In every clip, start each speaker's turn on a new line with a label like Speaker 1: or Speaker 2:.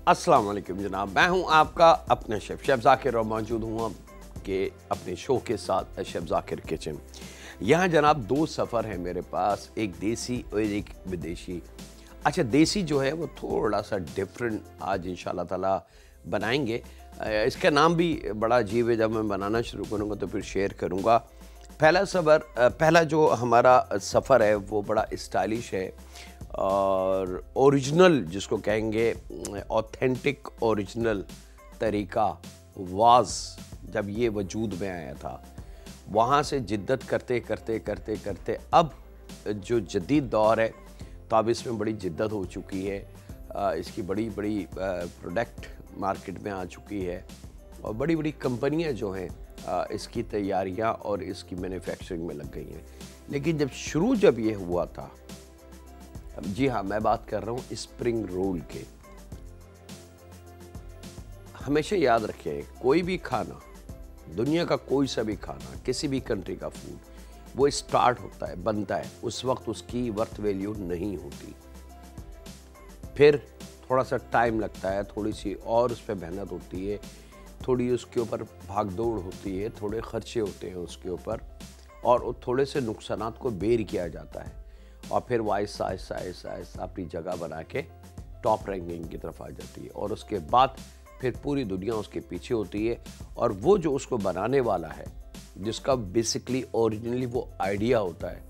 Speaker 1: अस्सलाम वालेकुम जनाब, मैं हूं आपका अपना शेफ़ ज़ाकिर और मौजूद हूं आपके अपने शो के साथ शेफ़ ज़ाकिर किचन। यहाँ जनाब दो सफ़र हैं मेरे पास, एक देसी और एक विदेशी। अच्छा, देसी जो है वो थोड़ा सा डिफरेंट आज इंशाल्लाह ताला बनाएंगे। इसका नाम भी बड़ा अजीब है, जब मैं बनाना शुरू करूँगा तो फिर शेयर करूँगा। पहला जो हमारा सफ़र है वो बड़ा स्टाइलिश है और ओरिजिनल जिसको कहेंगे ऑथेंटिक ओरिजिनल तरीका वाज जब ये वजूद में आया था, वहाँ से जिद्दत करते करते करते करते अब जो जदीद दौर है तो अब इसमें बड़ी जिद्दत हो चुकी है। इसकी बड़ी बड़ी प्रोडक्ट मार्केट में आ चुकी है और बड़ी बड़ी कंपनियां जो हैं इसकी तैयारियां और इसकी मैन्युफैक्चरिंग में लग गई हैं। लेकिन जब ये हुआ था, जी हाँ, मैं बात कर रहा हूँ स्प्रिंग रोल के। हमेशा याद रखिए, कोई भी खाना, दुनिया का कोई सा भी खाना, किसी भी कंट्री का फूड, वो स्टार्ट होता है, बनता है, उस वक्त उसकी वर्थ वैल्यू नहीं होती। फिर थोड़ा सा टाइम लगता है, थोड़ी सी और उस पर मेहनत होती है, थोड़ी उसके ऊपर भाग दौड़ होती है, थोड़े खर्चे होते हैं उसके ऊपर, और थोड़े से नुकसानात को बेर किया जाता है और फिर वो आहिस्ता आहिस्ता आहिस्ता आहिस्ता अपनी जगह बना के टॉप रैंकिंग की तरफ आ जाती है। और उसके बाद फिर पूरी दुनिया उसके पीछे होती है और वो जो उसको बनाने वाला है, जिसका बेसिकली ओरिजिनली वो आइडिया होता है,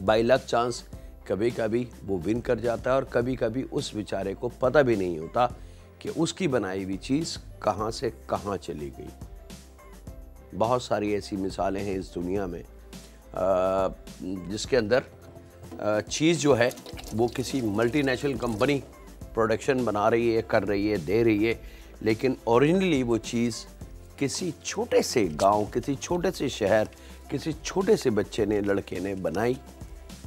Speaker 1: बाय लक चांस कभी कभी वो विन कर जाता है और कभी कभी उस बेचारे को पता भी नहीं होता कि उसकी बनाई हुई चीज़ कहाँ से कहाँ चली गई। बहुत सारी ऐसी मिसालें हैं इस दुनिया में जिसके अंदर चीज़ जो है वो किसी मल्टीनेशनल कंपनी प्रोडक्शन बना रही है, कर रही है, दे रही है, लेकिन ओरिजिनली वो चीज़ किसी छोटे से गांव, किसी छोटे से शहर, किसी छोटे से बच्चे ने, लड़के ने बनाई।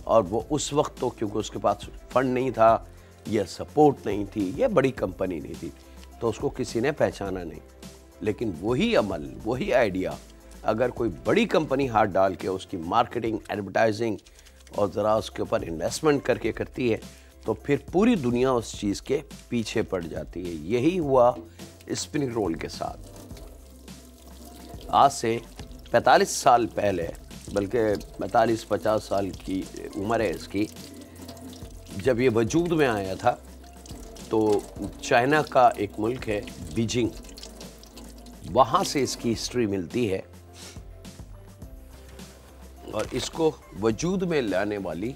Speaker 1: और वो उस वक्त तो क्योंकि उसके पास फंड नहीं था या सपोर्ट नहीं थी या बड़ी कंपनी नहीं थी, तो उसको किसी ने पहचाना नहीं। लेकिन वही अमल, वही आइडिया अगर कोई बड़ी कंपनी हाथ डाल के उसकी मार्केटिंग, एडवर्टाइजिंग और ज़रा उसके ऊपर इन्वेस्टमेंट करके करती है तो फिर पूरी दुनिया उस चीज़ के पीछे पड़ जाती है। यही हुआ स्प्रिंग रोल के साथ। आज से 45 साल पहले, बल्कि 45-50 साल की उम्र है इसकी, जब ये वजूद में आया था तो चाइना का एक मुल्क है बीजिंग, वहाँ से इसकी हिस्ट्री मिलती है और इसको वजूद में लाने वाली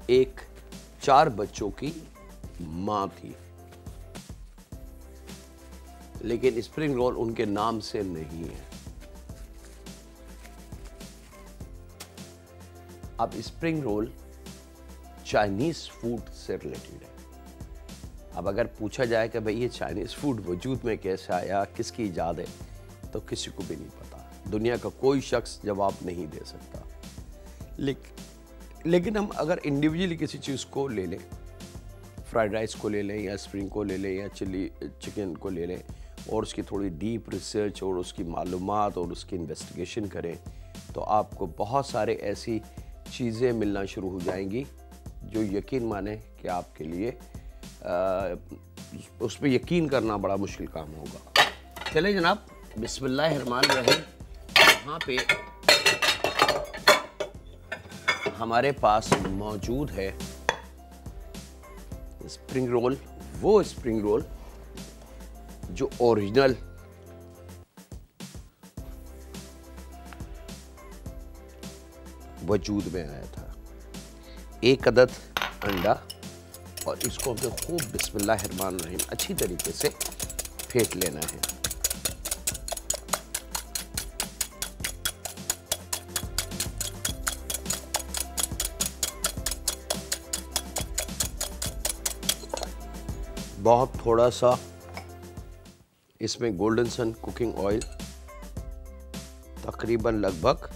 Speaker 1: एक 4 बच्चों की माँ थी। लेकिन स्प्रिंग रोल उनके नाम से नहीं है। अब स्प्रिंग रोल चाइनीज फूड से रिलेटेड है। अब अगर पूछा जाए कि भाई ये चाइनीज फूड वजूद में कैसे आया, किसकी इजाद है, तो किसी को भी नहीं पता। दुनिया का कोई शख्स जवाब नहीं दे सकता। लेकिन हम अगर इंडिविजुअली किसी चीज़ को ले लें, फ्राइड राइस को ले लें या स्प्रिंग को ले लें या चिली चिकन को ले लें और उसकी थोड़ी डीप रिसर्च और उसकी मालूमात और उसकी इन्वेस्टिगेशन करें, तो आपको बहुत सारे ऐसी चीज़ें मिलना शुरू हो जाएंगी जो यकीन माने कि आपके लिए उस पर यकीन करना बड़ा मुश्किल काम होगा। चले जनाब, बिस्मिल्लाहिर्रहमानिर्रहीम। यहाँ पे हमारे पास मौजूद है स्प्रिंग रोल, वो स्प्रिंग रोल जो ओरिजिनल वजूद में आया था। 1 अदद अंडा और इसको हमें खूब बिस्मिल्लाहिर्रहमानिर्रहीम अच्छी तरीके से फेंट लेना है। बहुत थोड़ा सा इसमें गोल्डन सन कुकिंग ऑयल, तकरीबन लगभग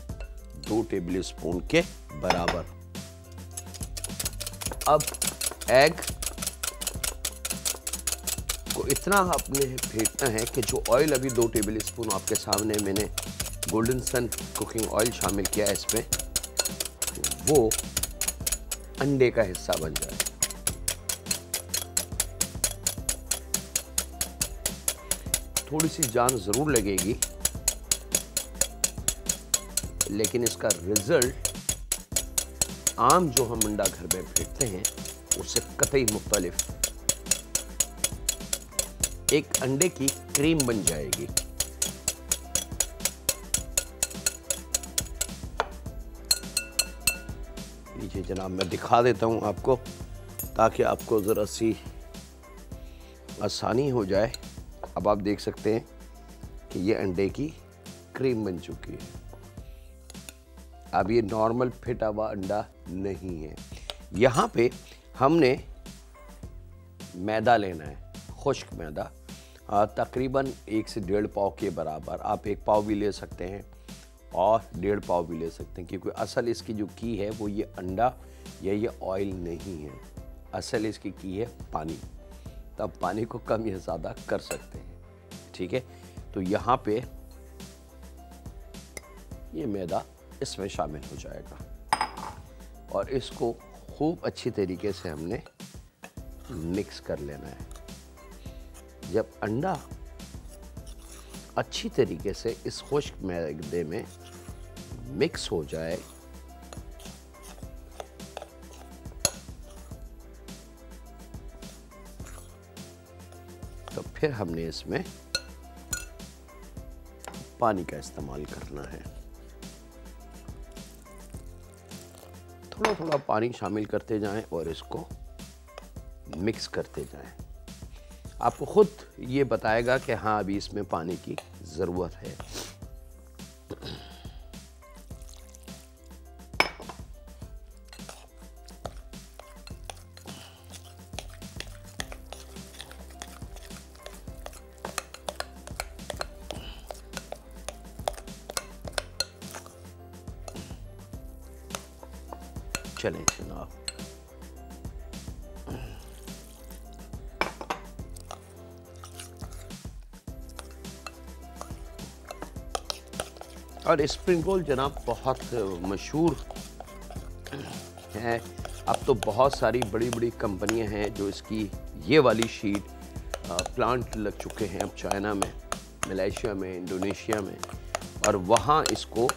Speaker 1: 2 टेबल स्पून के बराबर। अब एग को इतना आपने फेंटना है कि जो ऑयल अभी 2 टेबल स्पून आपके सामने मैंने गोल्डन सन कुकिंग ऑयल शामिल किया है इसमें, वो अंडे का हिस्सा बन जाए। थोड़ी सी जान ज़रूर लगेगी, लेकिन इसका रिजल्ट आम जो हम अंडा घर में फेंटते हैं उससे कतई मुख्तलिफ। एक अंडे की क्रीम बन जाएगी। लीजिए जनाब, मैं दिखा देता हूं आपको ताकि आपको ज़रा सी आसानी हो जाए। अब आप देख सकते हैं कि ये अंडे की क्रीम बन चुकी है। अब ये नॉर्मल फिटा हुआ अंडा नहीं है। यहाँ पे हमने मैदा लेना है, खुश्क मैदा, तकरीबन 1 से 1.5 पाव के बराबर। आप 1 पाव भी ले सकते हैं और 1.5 पाव भी ले सकते हैं, क्योंकि असल इसकी जो की है वो ये अंडा या ये ऑयल नहीं है। असल इसकी की है पानी। तब पानी को कम या ज़्यादा कर सकते हैं, ठीक है। तो यहाँ पे ये मैदा इसमें शामिल हो जाएगा और इसको खूब अच्छी तरीके से हमने मिक्स कर लेना है। जब अंडा अच्छी तरीके से इस खुश्क मैदे में मिक्स हो जाए तो फिर हमने इसमें पानी का इस्तेमाल करना है। थोड़ा थोड़ा पानी शामिल करते जाएं और इसको मिक्स करते जाएं। आपको खुद ये बताएगा कि हाँ अभी इसमें पानी की ज़रूरत है। चलें जनाब, और स्प्रिंग रोल जनाब बहुत मशहूर है। अब तो बहुत सारी बड़ी बड़ी कंपनियां हैं जो इसकी ये वाली शीट प्लांट लग चुके हैं अब चाइना में, मलेशिया में, इंडोनेशिया में, और वहाँ इसको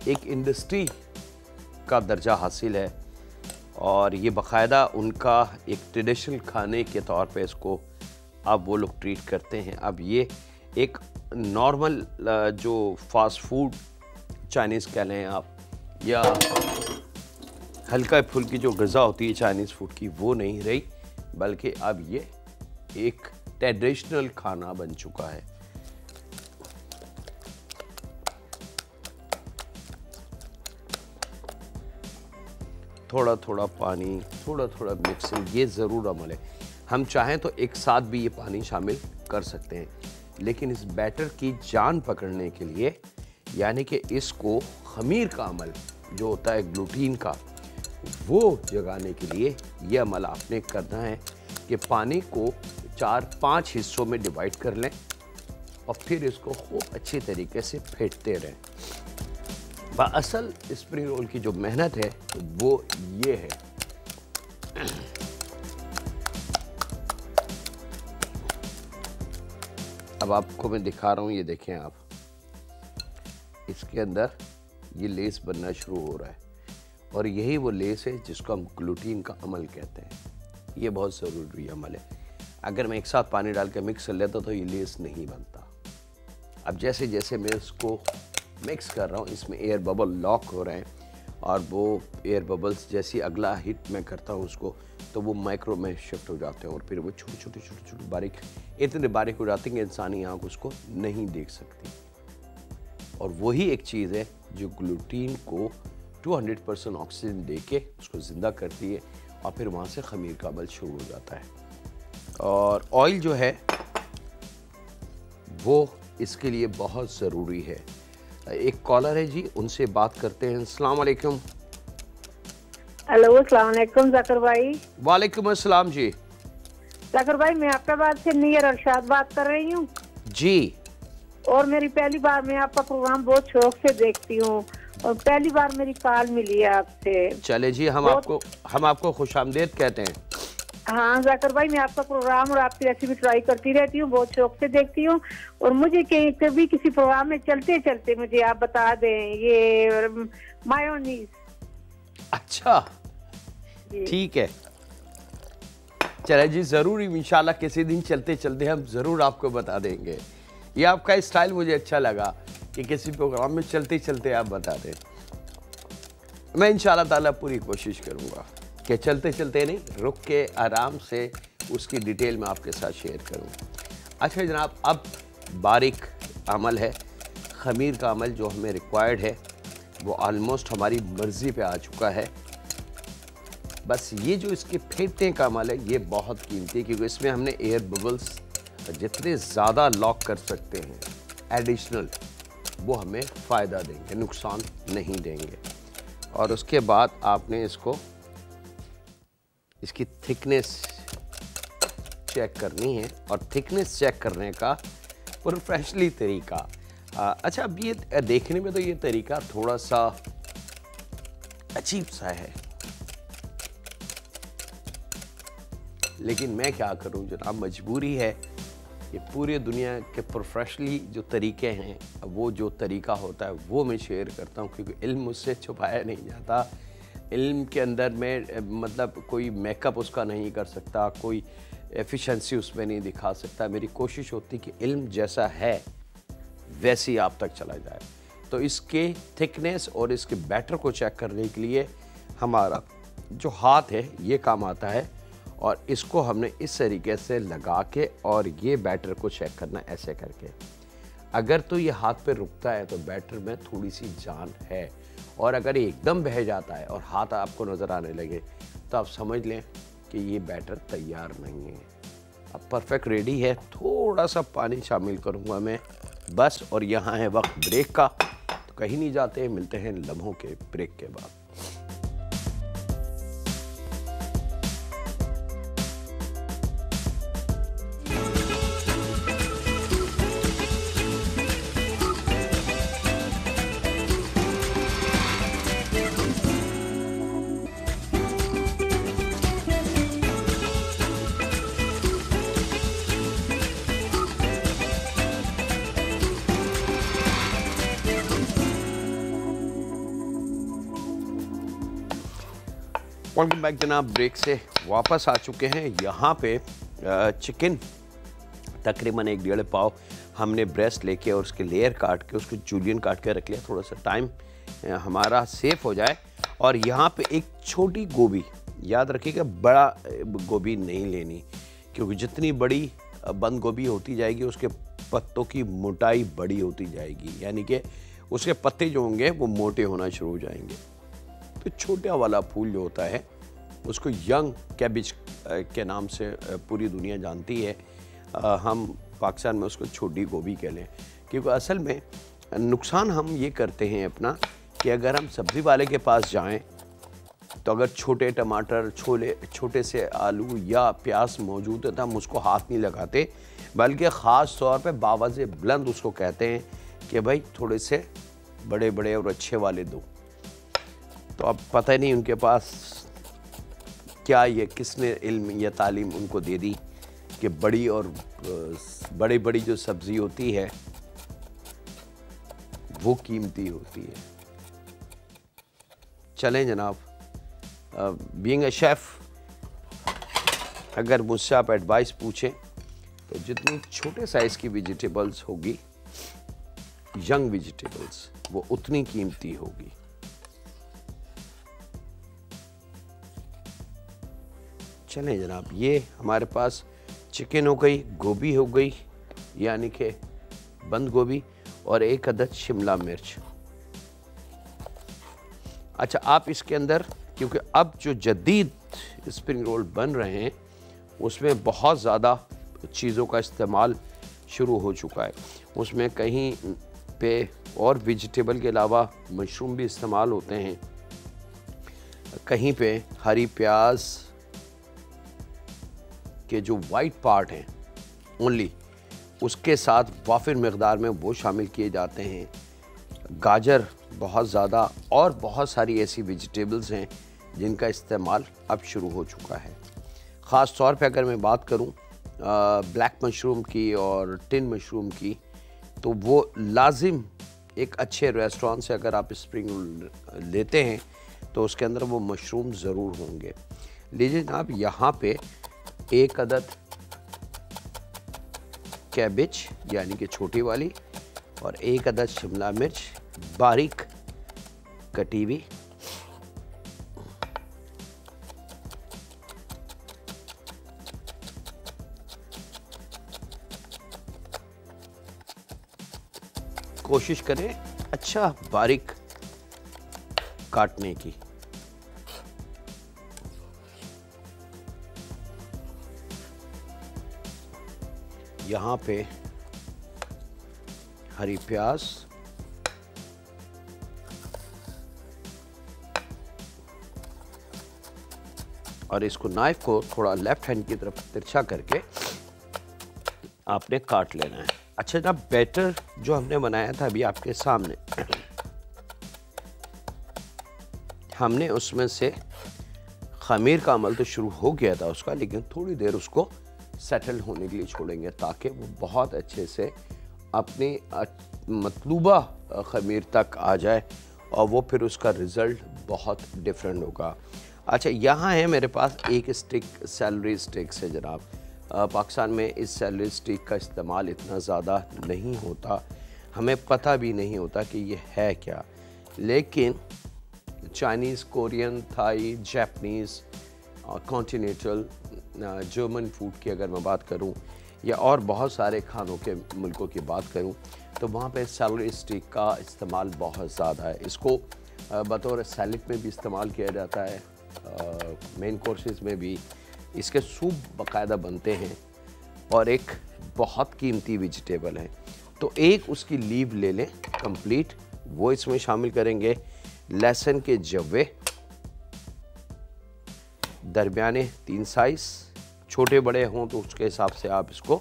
Speaker 1: एक इंडस्ट्री का दर्जा हासिल है और ये बाकायदा उनका एक ट्रेडिशनल खाने के तौर पे इसको अब वो लोग ट्रीट करते हैं। अब ये एक नॉर्मल जो फास्ट फूड चाइनीज़ कह लें आप, या हल्का फुल्की जो ग़िज़ा होती है चाइनीज़ फूड की, वो नहीं रही, बल्कि अब ये एक ट्रेडिशनल खाना बन चुका है। थोड़ा थोड़ा पानी, थोड़ा थोड़ा मिक्सिंग, ये ज़रूर अमल है। हम चाहें तो एक साथ भी ये पानी शामिल कर सकते हैं, लेकिन इस बैटर की जान पकड़ने के लिए, यानी कि इसको खमीर का अमल जो होता है ग्लूटीन का, वो जगाने के लिए ये अमल आपने करना है कि पानी को 4-5 हिस्सों में डिवाइड कर लें और फिर इसको खूब अच्छी तरीके से फेंटते रहें। असल स्प्रिंग रोल की जो मेहनत है वो ये है। अब आपको मैं दिखा रहा हूँ, ये देखें आप, इसके अंदर ये लेस बनना शुरू हो रहा है और यही वो लेस है जिसको हम ग्लूटीन का अमल कहते हैं। ये बहुत ज़रूरी अमल है। अगर मैं एक साथ पानी डाल के मिक्स कर लेता तो ये लेस नहीं बनता। अब जैसे जैसे मैं इसको मिक्स कर रहा हूँ, इसमें एयर बबल लॉक हो रहे हैं और वो एयर बबल्स जैसी अगला हिट मैं करता हूँ उसको, तो वो माइक्रो में शिफ्ट हो जाते हैं और फिर वो छोटे छोटे छोटे छोटे बारीक, इतने बारीक हो जाते हैं कि इंसानी आँख उसको नहीं देख सकती। और वही एक चीज़ है जो ग्लूटीन को 200% ऑक्सीजन दे के उसको ज़िंदा करती है और फिर वहाँ से खमीर का अमल शुरू हो जाता है। और ऑयल जो है वो इसके लिए बहुत ज़रूरी है। एक कॉलर है जी, उनसे बात करते हैं। अस्सलाम वालेकुम।
Speaker 2: हेलो, अस्सलाम वालेकुम ज़ाकिर भाई।
Speaker 1: वालेकुम अस्सलाम जी।
Speaker 2: ज़ाकिर भाई, मैं आपका से नियर अरशाद बात कर रही हूँ
Speaker 1: जी।
Speaker 2: और मेरी पहली बार, मैं आपका प्रोग्राम बहुत शौक से देखती हूँ और पहली बार मेरी कॉल मिली है आपसे।
Speaker 1: चले जी, हम आपको खुशामदीद कहते हैं।
Speaker 2: हाँ जाकिर भाई, मैं आपका प्रोग्राम और आपकी रेसिपी ट्राई करती रहती हूँ, बहुत शौक से देखती हूँ। और मुझे कहीं कभी किसी प्रोग्राम में चलते चलते मुझे आप बता दें ये मायोनीज।
Speaker 1: अच्छा
Speaker 2: जी।
Speaker 1: ठीक है, चले जी, ज़रूर इंशाल्लाह किसी दिन चलते चलते हम ज़रूर आपको बता देंगे। ये आपका स्टाइल मुझे अच्छा लगा कि किसी प्रोग्राम में चलते चलते आप बता दें। मैं इंशाल्लाह ताला पूरी कोशिश करूँगा कि चलते चलते नहीं, रुक के आराम से उसकी डिटेल में आपके साथ शेयर करूँ। अच्छा जनाब, अब बारीक अमल है, ख़मीर का अमल जो हमें रिक्वायर्ड है वो ऑलमोस्ट हमारी मर्ज़ी पे आ चुका है। बस ये जो इसके फेंटने का अमल है ये बहुत कीमती है, क्योंकि इसमें हमने एयर बबल्स जितने ज़्यादा लॉक कर सकते हैं एडिशनल, वो हमें फ़ायदा देंगे, नुकसान नहीं देंगे। और उसके बाद आपने इसको, इसकी थिकनेस चेक करनी है, और थिकनेस चेक करने का प्रोफेशनली तरीका। अच्छा, अब ये देखने में तो ये तरीका थोड़ा सा अजीब सा है, लेकिन मैं क्या करूं जनाब, मजबूरी है। ये पूरी दुनिया के प्रोफेशनली जो तरीके हैं, वो जो तरीका होता है वो मैं शेयर करता हूं, क्योंकि इल्म मुझसे छुपाया नहीं जाता। इल्म के अंदर में मतलब कोई मेकअप उसका नहीं कर सकता, कोई एफिशिएंसी उसमें नहीं दिखा सकता। मेरी कोशिश होती कि इल्म जैसा है वैसे ही आप तक चला जाए। तो इसके थिकनेस और इसके बैटर को चेक करने के लिए हमारा जो हाथ है ये काम आता है, और इसको हमने इस तरीके से लगा के और ये बैटर को चेक करना ऐसे करके। अगर तो ये हाथ पे रुकता है तो बैटर में थोड़ी सी जान है, और अगर ये एकदम बह जाता है और हाथ आपको नज़र आने लगे तो आप समझ लें कि ये बैटर तैयार नहीं है। अब परफेक्ट रेडी है। थोड़ा सा पानी शामिल करूँगा मैं बस, और यहाँ है वक्त ब्रेक का, तो कहीं नहीं जाते, मिलते हैं लम्हों के ब्रेक के बाद। वेलकम बैक जनाब, ब्रेक से वापस आ चुके हैं। यहाँ पे चिकन तकरीबन 1-1.5 पाव हमने ब्रेस्ट लेके और उसके लेयर काट के उसको जूलियन काट के रख लिया, थोड़ा सा टाइम हमारा सेफ हो जाए। और यहाँ पे एक छोटी गोभी, याद रखिएगा बड़ा गोभी नहीं लेनी, क्योंकि जितनी बड़ी बंद गोभी होती जाएगी उसके पत्तों की मोटाई बड़ी होती जाएगी, यानी कि उसके पत्ते जो होंगे वो मोटे होना शुरू हो जाएंगे। तो छोटा वाला फूल जो होता है उसको यंग कैबिज के नाम से पूरी दुनिया जानती है, हम पाकिस्तान में उसको छोटी गोभी कह लें। क्योंकि असल में नुकसान हम ये करते हैं अपना कि अगर हम सब्ज़ी वाले के पास जाएं तो अगर छोटे टमाटर, छोटे से आलू या प्याज मौजूद है तो हम उसको हाथ नहीं लगाते, बल्कि ख़ास तौर पे बावाज़े बुलंद उसको कहते हैं कि भाई थोड़े से बड़े बड़े और अच्छे वाले दो। तो अब पता ही नहीं उनके पास क्या, ये किसने इल्म या तालीम उनको दे दी कि बड़ी और बड़ी जो सब्ज़ी होती है वो कीमती होती है। चलें जनाब, बीइंग अ शेफ़ अगर मुझसे आप एडवाइस पूछें तो जितनी छोटे साइज़ की वेजिटेबल्स होगी, यंग वेजिटेबल्स, वो उतनी कीमती होगी। चलें जनाब, ये हमारे पास चिकन हो गई, गोभी हो गई यानी कि बंद गोभी, और 1 अदद शिमला मिर्च। अच्छा, आप इसके अंदर, क्योंकि अब जो जदीद स्प्रिंग रोल बन रहे हैं उसमें बहुत ज़्यादा चीज़ों का इस्तेमाल शुरू हो चुका है, उसमें कहीं पे और वेजिटेबल के अलावा मशरूम भी इस्तेमाल होते हैं, कहीं पे हरी प्याज के जो वाइट पार्ट हैं ओनली उसके साथ वाफिर मकदार में वो शामिल किए जाते हैं, गाजर बहुत ज़्यादा, और बहुत सारी ऐसी वेजिटेबल्स हैं जिनका इस्तेमाल अब शुरू हो चुका है। ख़ास तौर पे अगर मैं बात करूं ब्लैक मशरूम की और टिन मशरूम की, तो वो लाजिम एक अच्छे रेस्टोरेंट से अगर आप स्प्रिंग रोल लेते हैं तो उसके अंदर वो मशरूम ज़रूर होंगे। लीजिए जनाब, यहाँ पे 1 अदद कैबिज यानी कि छोटी वाली और 1 अदद शिमला मिर्च बारीक कटी हुई, कोशिश करें अच्छा बारीक काटने की। यहाँ पे हरी प्याज, और इसको नाइफ को थोड़ा लेफ्ट हैंड की तरफ तिरछा करके आपने काट लेना है। अच्छा जनाब, बैटर जो हमने बनाया था अभी आपके सामने, हमने उसमें से खमीर का अमल तो शुरू हो गया था उसका, लेकिन थोड़ी देर उसको सेटल होने के लिए छोड़ेंगे ताकि वो बहुत अच्छे से अपनी मतलूबा खमीर तक आ जाए और वो फिर उसका रिज़ल्ट बहुत डिफरेंट होगा। अच्छा, यहाँ है मेरे पास एक स्टिक सेलरी स्टिक से जनाब। पाकिस्तान में इस सेलरी स्टिक का इस्तेमाल इतना ज़्यादा नहीं होता, हमें पता भी नहीं होता कि ये है क्या, लेकिन Chinese, Korean, Thai, Japanese, continental, German food की अगर मैं बात करूं या और बहुत सारे खानों के मुल्कों की बात करूं तो वहाँ पे सेलरी स्टिक का इस्तेमाल बहुत ज़्यादा है। इसको बतौर सैलेड में भी इस्तेमाल किया जाता है, मेन कोर्सेज में भी इसके सूप बाकायदा बनते हैं और एक बहुत कीमती वेजिटेबल है। तो एक उसकी लीव ले लें कंप्लीट, वो इसमें शामिल करेंगे। लहसुन के जव्वे दरमियाने 3 साइज़, छोटे बड़े हों तो उसके हिसाब से आप इसको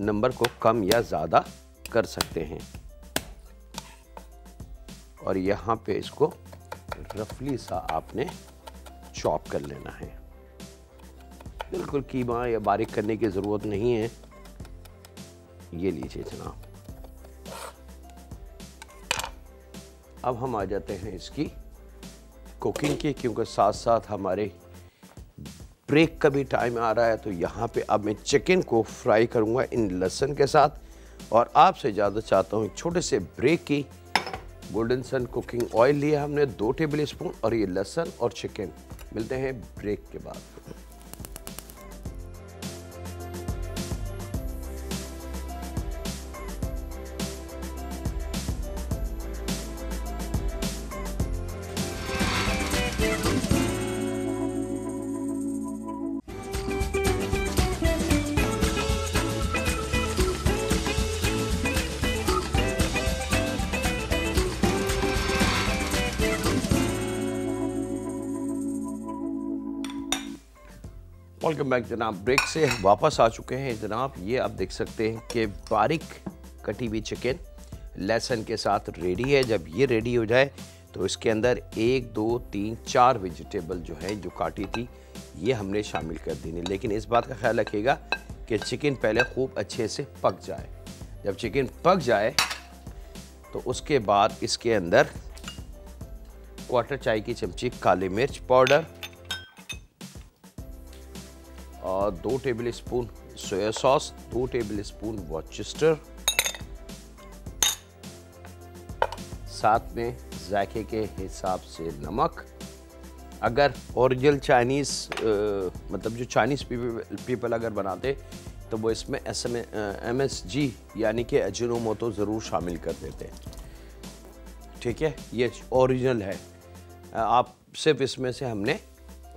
Speaker 1: नंबर को कम या ज़्यादा कर सकते हैं। और यहाँ पे इसको रफली सा आपने चॉप कर लेना है, बिल्कुल कीमा या बारीक करने की ज़रूरत नहीं है। ये लीजिए जनाब। अब हम आ जाते हैं इसकी कुकिंग की, क्योंकि साथ साथ हमारे ब्रेक का भी टाइम आ रहा है। तो यहाँ पे अब मैं चिकन को फ्राई करूँगा इन लहसुन के साथ, और आपसे इजाज़त चाहता हूँ एक छोटे से ब्रेक की। गोल्डन सन कुकिंग ऑयल लिया हमने 2 टेबल स्पून, और ये लहसुन और चिकन। मिलते हैं ब्रेक के बाद। वेलकम बैक जनाब। ब्रेक से वापस आ चुके हैं जनाब। ये आप देख सकते हैं कि बारीक कटी हुई चिकन लहसुन के साथ रेडी है। जब ये रेडी हो जाए तो इसके अंदर 1, 2, 3, 4 वेजिटेबल जो है जो काटी थी ये हमने शामिल कर देनी। लेकिन इस बात का ख्याल रखिएगा कि चिकन पहले खूब अच्छे से पक जाए। जब चिकन पक जाए तो उसके बाद इसके अंदर 1/4 चाय की चमची काली मिर्च पाउडर और 2 tablespoon soya sauce, 2 tablespoon Worcester, साथ में जायके के हिसाब से नमक। अगर ओरिजिनल चाइनीज़ मतलब जो चाइनीज़ पीपल अगर बनाते तो वो इसमें MSG यानी कि अजीनोमोटो ज़रूर शामिल कर देते हैं। ठीक है, ये ओरिजिनल है। आप सिर्फ इसमें से हमने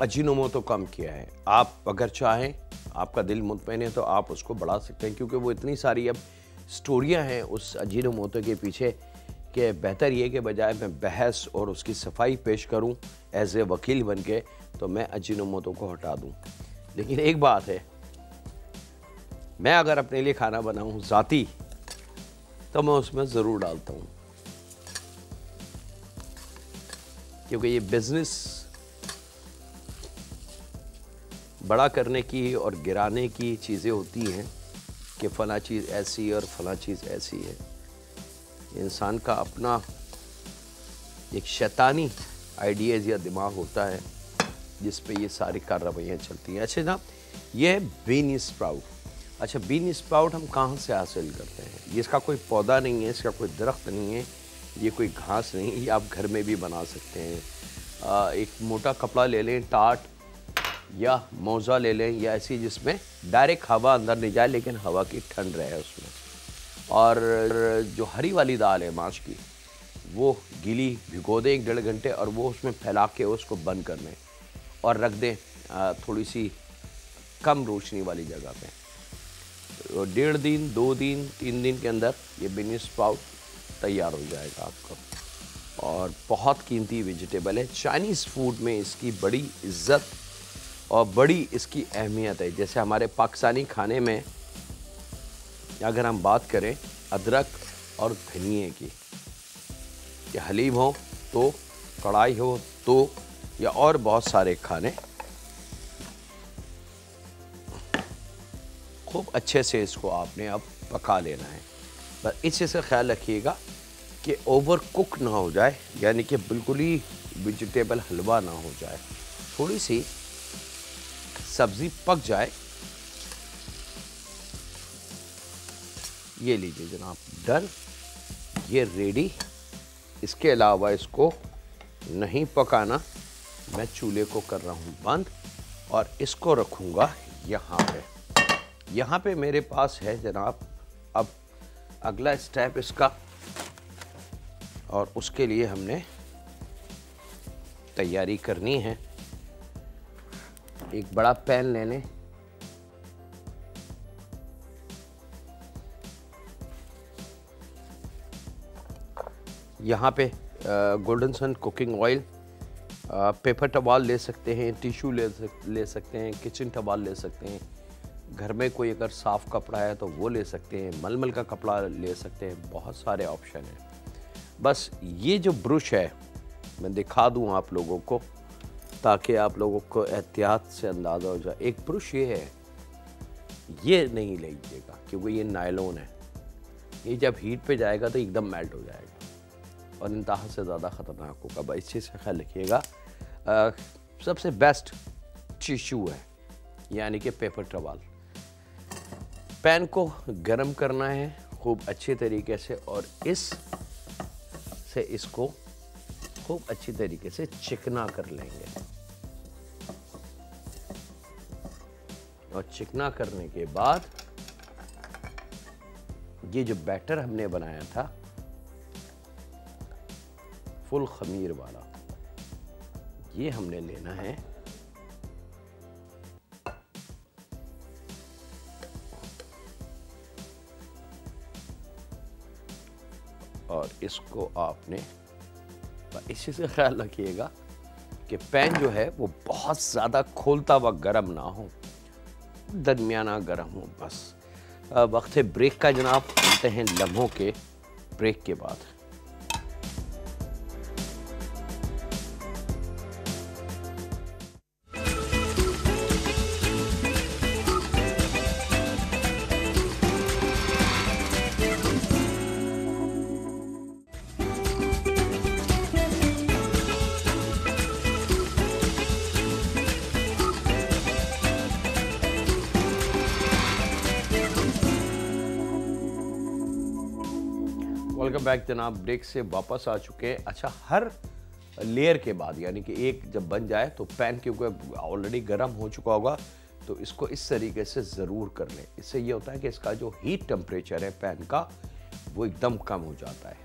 Speaker 1: अजीनोमोटो कम किया है। आप अगर चाहें, आपका दिल मुतमईन है तो आप उसको बढ़ा सकते हैं, क्योंकि वो इतनी सारी अब स्टोरियां हैं उस अजीनोमोटो के पीछे कि बेहतर ये कि बजाय मैं बहस और उसकी सफाई पेश करूं एज ए वकील बन के, तो मैं अजीनोमोटो को हटा दूं। लेकिन एक बात है, मैं अगर अपने लिए खाना बनाऊं ज़ाती तो मैं उसमें ज़रूर डालता हूं, क्योंकि ये बिज़नेस बड़ा करने की और गिराने की चीज़ें होती हैं कि फ़लाँ चीज़ ऐसी और फ़लाँ चीज़ ऐसी है। इंसान का अपना एक शैतानी आइडियाज़ या दिमाग होता है जिस पे ये सारी कार्रवाइयाँ चलती हैं। अच्छा जनाब, ये है बीन स्प्राउट। अच्छा, बीन स्प्राउट हम कहाँ से हासिल करते हैं? ये इसका कोई पौधा नहीं है, इसका कोई दरख्त नहीं है, ये कोई घास नहीं है, ये आप घर में भी बना सकते हैं। एक मोटा कपड़ा ले लें, टाट या मोज़ा ले लें, या ऐसी जिसमें डायरेक्ट हवा अंदर नहीं जाए लेकिन हवा की ठंड रहे उसमें। और जो हरी वाली दाल है माश की, वो गीली भिगो दें 1-1.5 घंटे और वो उसमें फैला के उसको बंद कर लें और रख दें थोड़ी सी कम रोशनी वाली जगह पे। 1.5 दिन, 2 दिन, 3 दिन के अंदर ये बीन स्प्राउट तैयार हो जाएगा आपका। और बहुत कीमती वेजिटेबल है। चाइनीज़ फूड में इसकी बड़ी इज्जत और बड़ी इसकी अहमियत है। जैसे हमारे पाकिस्तानी खाने में अगर हम बात करें अदरक और धनिए की, या हलीम हो तो, कढ़ाई हो तो, या और बहुत सारे खाने, खूब अच्छे से इसको आपने अब पका लेना है। पर इस चीज़ का ख्याल रखिएगा कि ओवर कुक ना हो जाए, यानी कि बिल्कुल ही वेजिटेबल हलवा ना हो जाए। थोड़ी सी सब्ज़ी पक जाए। ये लीजिए जनाब, डन, ये रेडी। इसके अलावा इसको नहीं पकाना, मैं चूल्हे को कर रहा हूँ बंद और इसको रखूँगा यहाँ पे। यहाँ पे मेरे पास है जनाब अब अगला स्टेप इसका, और उसके लिए हमने तैयारी करनी है। एक बड़ा पैन ले लें, यहाँ पे गोल्डन सन कुकिंग ऑयल, पेपर टवाल ले सकते हैं, टिश्यू ले सकते हैं, किचन टवाल ले सकते हैं, घर में कोई अगर साफ़ कपड़ा है तो वो ले सकते हैं, मलमल का कपड़ा ले सकते हैं, बहुत सारे ऑप्शन हैं। बस ये जो ब्रश है मैं दिखा दूँ आप लोगों को ताकि आप लोगों को एहतियात से अंदाज़ा हो जाए। एक ब्रश ये है, ये नहीं लीजिएगा क्योंकि ये नायलॉन है, ये जब हीट पे जाएगा तो एकदम मेल्ट हो जाएगा और इंतहा से ज़्यादा ख़तरनाक होगा। बस इस चीज़ का ख्याल रखिएगा। सबसे बेस्ट टिश्यू है यानी कि पेपर टवाल। पैन को गरम करना है खूब अच्छे तरीके से और इसको खूब अच्छी तरीके से चिकना कर लेंगे। और चिकना करने के बाद ये जो बैटर हमने बनाया था फुल खमीर वाला, ये हमने लेना है और इसको आपने इसी से ख्याल रखिएगा कि पैन जो है वो बहुत ज़्यादा खोलता हुआ गर्म ना हो, दरमियाना गर्म हो। बस वक्त ब्रेक का जनाब, मिलते हैं लम्हों के ब्रेक के बाद। वेलकम बैक जनाब, ब्रेक से वापस आ चुके हैं। अच्छा, हर लेयर के बाद यानी कि एक जब बन जाए तो पैन क्योंकि ऑलरेडी गर्म हो चुका होगा तो इसको इस तरीके से ज़रूर कर लें। इससे ये होता है कि इसका जो हीट टेम्परेचर है पैन का वो एकदम कम हो जाता है।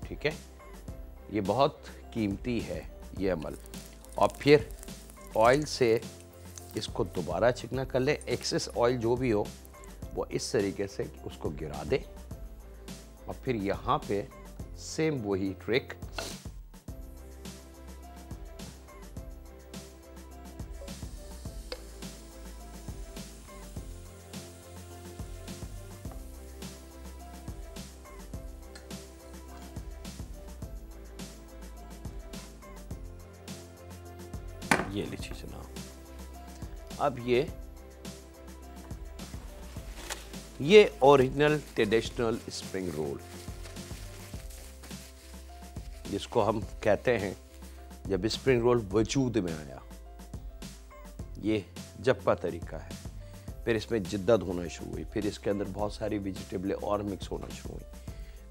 Speaker 1: ठीक है, ये बहुत कीमती है ये अमल। और फिर ऑयल से इसको दोबारा चिकना कर लें। एक्सेस ऑयल जो भी हो वो इस तरीके से उसको गिरा दें और फिर यहाँ पे सेम वही ट्रिक, ये लीजिए जनाब। अब ये ओरिजिनल ट्रेडिशनल स्प्रिंग रोल जिसको हम कहते हैं, जब स्प्रिंग रोल वजूद में आया, ये जब का तरीका है। फिर इसमें जिद्दत होना शुरू हुई, फिर इसके अंदर बहुत सारी वेजिटेबलें और मिक्स होना शुरू हुई,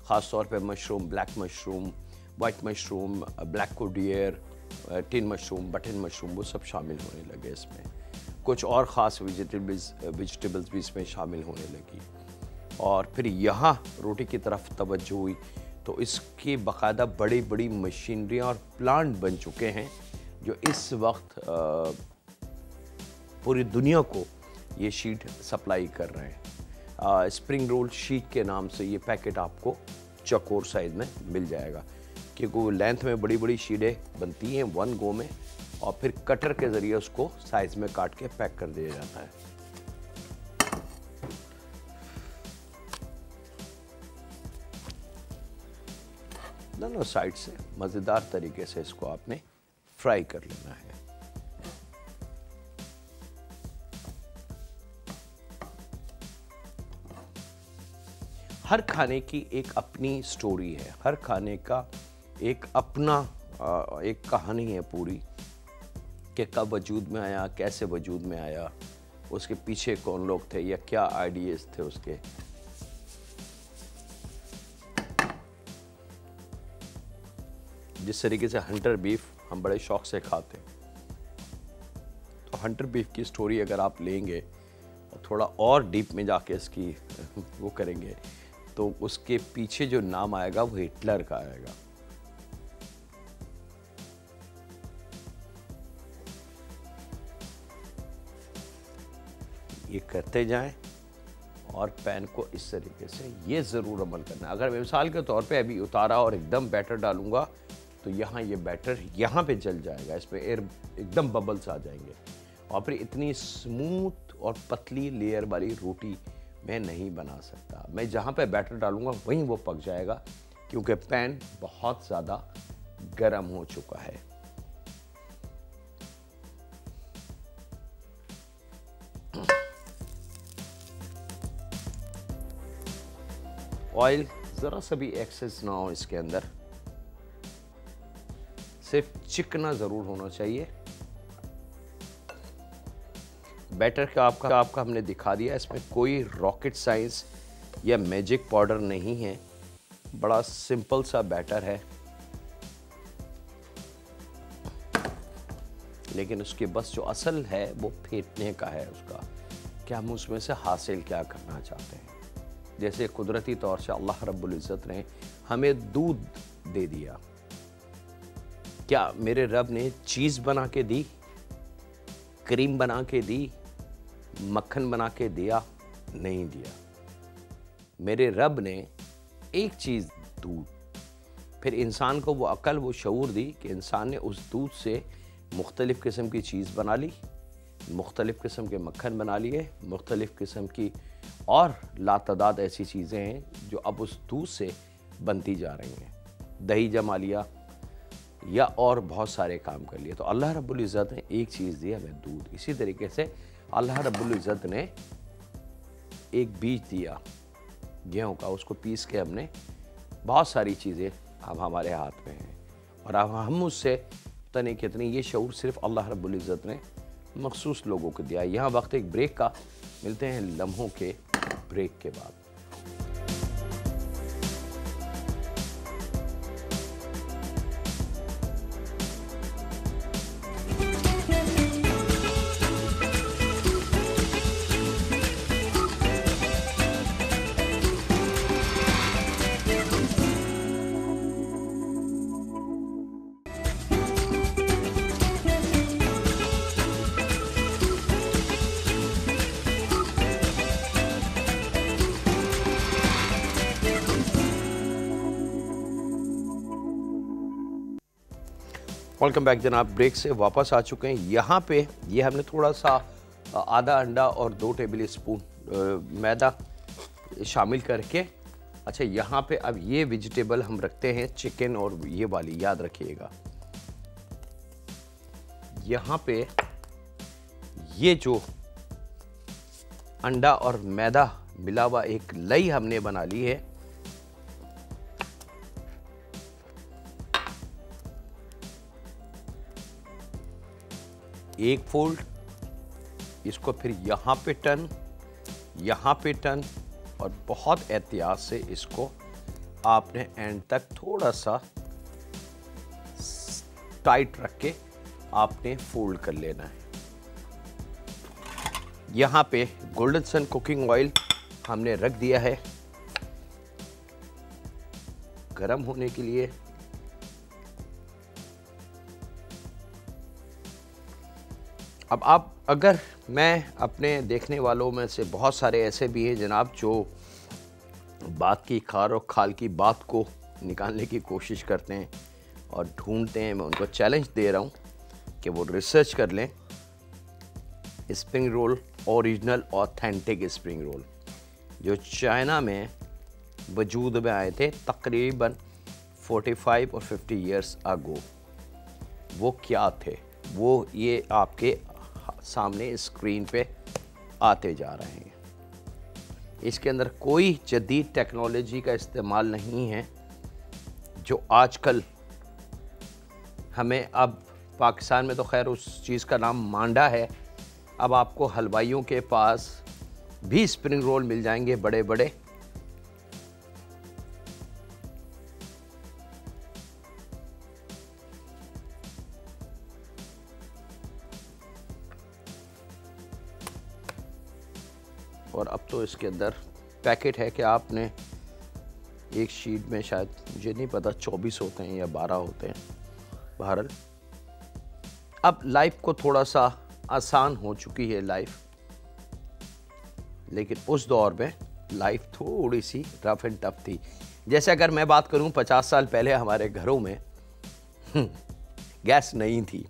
Speaker 1: ख़ास तौर पे mushroom, black mushroom, white mushroom, black कोडियर, टिन मशरूम, बटन मशरूम, वो सब शामिल होने लगे इसमें। कुछ और ख़ास वेजिटेबल्स भी इसमें शामिल होने लगी। और फिर यहाँ रोटी की तरफ तवज्जो हुई तो इसकी बाकायदा बड़ी बड़ी मशीनरियाँ और प्लांट बन चुके हैं जो इस वक्त पूरी दुनिया को ये शीट सप्लाई कर रहे हैं। स्प्रिंग रोल शीट के नाम से ये पैकेट आपको चौकोर साइज़ में मिल जाएगा, क्योंकि वो लेंथ में बड़ी बड़ी शीटें बनती हैं वन गो में, और फिर कटर के ज़रिए उसको साइज़ में काट के पैक कर दिया जाता है। दोनों साइड से मज़ेदार तरीके से इसको आपने फ्राई कर लेना है। हर खाने की एक अपनी स्टोरी है, हर खाने का एक अपना एक कहानी है पूरी, कि कब वजूद में आया, कैसे वजूद में आया, उसके पीछे कौन लोग थे या क्या आइडियाज़ थे उसके। जिस तरीके से हंटर बीफ हम बड़े शौक से खाते हैं, तो हंटर बीफ की स्टोरी अगर आप लेंगे और थोड़ा और डीप में जाके इसकी वो करेंगे, तो उसके पीछे जो नाम आएगा वो हिटलर का आएगा। ये करते जाएं और पैन को इस तरीके से ये ज़रूर अमल करना। अगर मैं मिसाल के तौर पे अभी उतारा और एकदम बैटर डालूंगा तो यहाँ ये बैटर यहाँ पे जल जाएगा, इसमें एयर एकदम बबल्स आ जाएंगे, और फिर इतनी स्मूथ और पतली लेयर वाली रोटी मैं नहीं बना सकता। मैं जहाँ पे बैटर डालूंगा वहीं वो पक जाएगा, क्योंकि पैन बहुत ज़्यादा गर्म हो चुका है। ऑयल ज़रा सा भी एक्सेस ना हो इसके अंदर, सिर्फ चिकना ज़रूर होना चाहिए। बैटर का आपका हमने दिखा दिया, इसमें कोई रॉकेट साइंस या मैजिक पाउडर नहीं है, बड़ा सिंपल सा बैटर है, लेकिन उसके बस जो असल है वो फेंटने का है उसका, कि हम उसमें से हासिल क्या करना चाहते हैं। जैसे कुदरती तौर से अल्लाह रब्बुल इज़्ज़त ने हमें दूध दे दिया, क्या मेरे रब ने चीज़ बना के दी, क्रीम बना के दी, मक्खन बना के दिया? नहीं दिया। मेरे रब ने एक चीज़, दूध, फिर इंसान को वो अकल, वो शऊर दी कि इंसान ने उस दूध से मुख्तलिफ़ किस्म की चीज़ बना ली, मुख्तलिफ़ किस्म के मक्खन बना लिए, मुख्तलिफ़ किस्म की और लातादाद ऐसी चीज़ें हैं जो अब उस दूध से बनती जा रही हैं। दही जमा लिया या और बहुत सारे काम कर लिए। तो अल्लाह रब्बुल इज़्ज़त ने एक चीज़ दी हमें, दूध। इसी तरीके से अल्लाह रब्बुल इज़्ज़त ने एक बीज दिया गेहूँ का, उसको पीस के हमने बहुत सारी चीज़ें अब हमारे हाथ में हैं, और अब हम उससे पता नहीं कितनी, ये शऊर सिर्फ अल्लाह रब्बुल इज़्ज़त ने मखसूस लोगों को दिया। यहाँ वक्त एक ब्रेक का, मिलते हैं लम्हों के ब्रेक के बाद। वेलकम बैक जनाब, ब्रेक से वापस आ चुके हैं। यहाँ पे ये हमने थोड़ा सा आधा अंडा और 2 टेबल स्पून मैदा शामिल करके, अच्छा यहाँ पे अब ये वेजिटेबल हम रखते हैं, चिकन और ये वाली, याद रखिएगा। यहाँ पे ये जो अंडा और मैदा मिला हुआ एक लई हमने बना ली है, एक फोल्ड, इसको फिर यहाँ पे टर्न, यहाँ पे टर्न, और बहुत एहतियात से इसको आपने एंड तक थोड़ा सा टाइट रख के आपने फोल्ड कर लेना है। यहाँ पे गोल्डन सन कुकिंग ऑयल हमने रख दिया है गरम होने के लिए। अब आप, अगर मैं अपने देखने वालों में से बहुत सारे ऐसे भी हैं जनाब जो बात की खार और खाल की बात को निकालने की कोशिश करते हैं और ढूंढते हैं, मैं उनको चैलेंज दे रहा हूं कि वो रिसर्च कर लें spring roll, original authentic spring roll जो चाइना में वजूद में आए थे तकरीबन 45 और 50 इयर्स अगो। वो क्या थे, वो ये आपके सामने स्क्रीन पे आते जा रहे हैं। इसके अंदर कोई जदीद टेक्नोलॉजी का इस्तेमाल नहीं है जो आजकल हमें, अब पाकिस्तान में तो खैर उस चीज़ का नाम मांडा है, अब आपको हलवाइयों के पास भी स्प्रिंग रोल मिल जाएंगे बड़े बड़े। और अब तो इसके अंदर पैकेट है कि आपने एक शीट में, शायद मुझे नहीं पता 24 होते हैं या 12 होते हैं। बहरहाल अब लाइफ को थोड़ा सा आसान हो चुकी है लाइफ, लेकिन उस दौर में लाइफ थोड़ी सी रफ एंड टफ थी। जैसे अगर मैं बात करूं 50 साल पहले हमारे घरों में गैस नहीं थी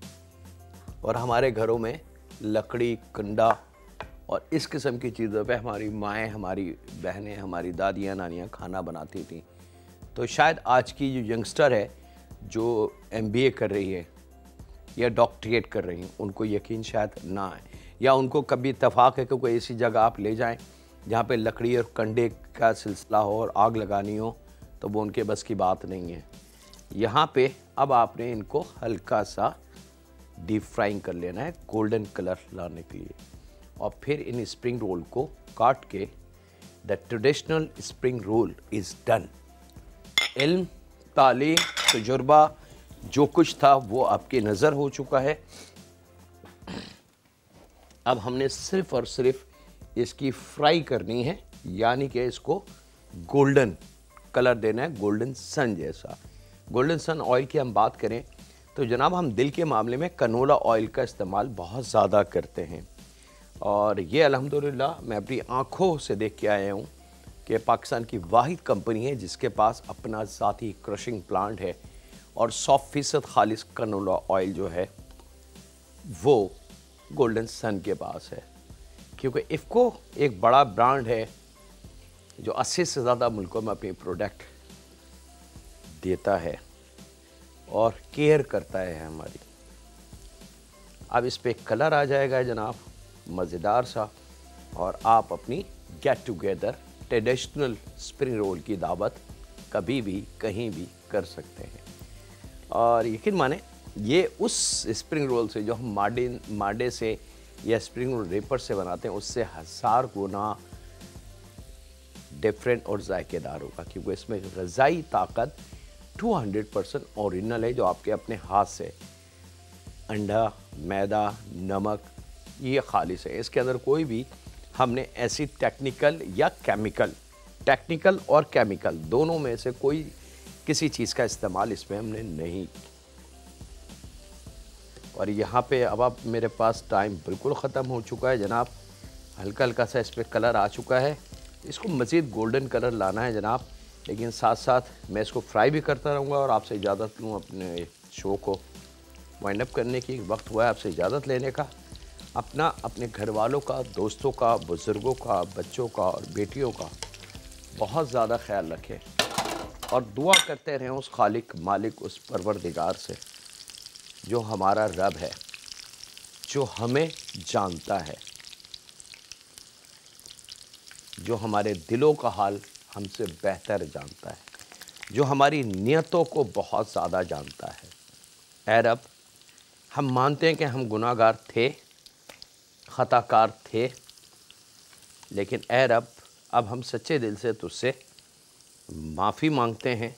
Speaker 1: और हमारे घरों में लकड़ी, कंडा और इस किस्म की चीज़ों पे हमारी माएँ, हमारी बहनें, हमारी दादियाँ, नानियाँ खाना बनाती थी। तो शायद आज की जो यंगस्टर है जो MBA कर रही है या डॉक्टरेट कर रही हैं, उनको यकीन शायद ना आए, या उनको कभी इत्तेफाक है कि कोई ऐसी जगह आप ले जाएं जहाँ पे लकड़ी और कंडे का सिलसिला हो और आग लगानी हो, तो वो उनके बस की बात नहीं है। यहाँ पे अब आपने इनको हल्का सा डीप फ्राइंग कर लेना है गोल्डन कलर लाने के लिए, और फिर इन स्प्रिंग रोल को काट के the traditional spring role is done. इल्म, तालीम, तजुर्बा जो कुछ था वो आपकी नज़र हो चुका है। अब हमने सिर्फ और सिर्फ इसकी फ्राई करनी है, यानी कि इसको गोल्डन कलर देना है, गोल्डन सन जैसा। गोल्डन सन ऑयल की हम बात करें तो जनाब हम दिल के मामले में कनोला ऑयल का इस्तेमाल बहुत ज़्यादा करते हैं, और ये अल्हम्दुलिल्लाह मैं अपनी आँखों से देख के आया हूँ कि पाकिस्तान की वाहिद कंपनी है जिसके पास अपना ज़ाती क्रशिंग प्लांट है, और 100% खालिस कनोला ऑयल जो है वो गोल्डन सन के पास है। क्योंकि इफ़को एक बड़ा ब्रांड है जो 80 से ज़्यादा मुल्कों में अपनी प्रोडक्ट देता है और केयर करता है हमारी। अब इस पे कलर आ जाएगा जनाब मज़ेदार सा, और आप अपनी get together traditional spring role की दावत कभी भी कहीं भी कर सकते हैं। और यकीन माने ये उस स्प्रिंग रोल से जो हम माडे से या स्प्रिंग रोल रेपर से बनाते हैं उससे 1000 गुना डिफरेंट और जायकेदार होगा, क्योंकि इसमें ग़िज़ाई ताकत 200% ओरिजिनल है जो आपके अपने हाथ से, अंडा, मैदा, नमक, ये खालिस है। इसके अंदर कोई भी हमने ऐसी टेक्निकल या केमिकल, टेक्निकल और केमिकल दोनों में से कोई किसी चीज़ का इस्तेमाल इसमें हमने नहीं। और यहाँ पे अब आप, मेरे पास टाइम बिल्कुल ख़त्म हो चुका है जनाब, हल्का हल्का सा इस पर कलर आ चुका है, इसको मज़ीद गोल्डन कलर लाना है जनाब, लेकिन साथ साथ मैं इसको फ्राई भी करता रहूँगा। और आपसे इजाज़त लूँ अपने शो को वाइंड अप करने की, वक्त हुआ है आपसे इजाज़त लेने का। अपना, अपने घर वालों का, दोस्तों का, बुज़ुर्गों का, बच्चों का और बेटियों का बहुत ज़्यादा ख्याल रखें, और दुआ करते रहें उस खालिक, मालिक, उस परवरदिगार से जो हमारा रब है, जो हमें जानता है, जो हमारे दिलों का हाल हमसे बेहतर जानता है, जो हमारी नियतों को बहुत ज़्यादा जानता है। ऐ रब, हम मानते हैं कि हम गुनाहगार थे, ख़ताकार थे, लेकिन ऐ रब अब हम सच्चे दिल से तुझसे माफ़ी मांगते हैं।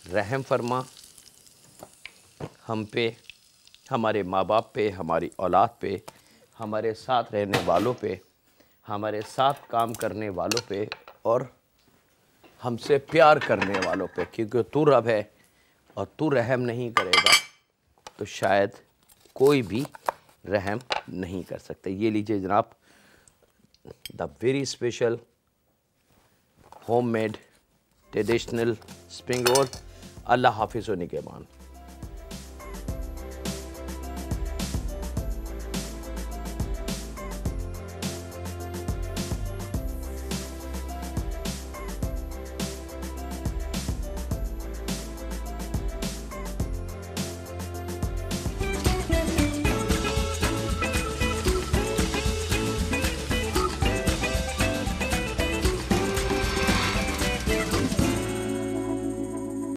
Speaker 1: रहम फरमा हम पे, हमारे माँ बाप पे, हमारी औलाद पे, हमारे साथ रहने वालों पे, हमारे साथ काम करने वालों पे और हमसे प्यार करने वालों पे, क्योंकि तू रब है और तू रहम नहीं करेगा तो शायद कोई भी रहम नहीं कर सकते। ये लीजिए जनाब, the very special homemade traditional spring roll. अल्लाह हाफिज़ व निगहबान।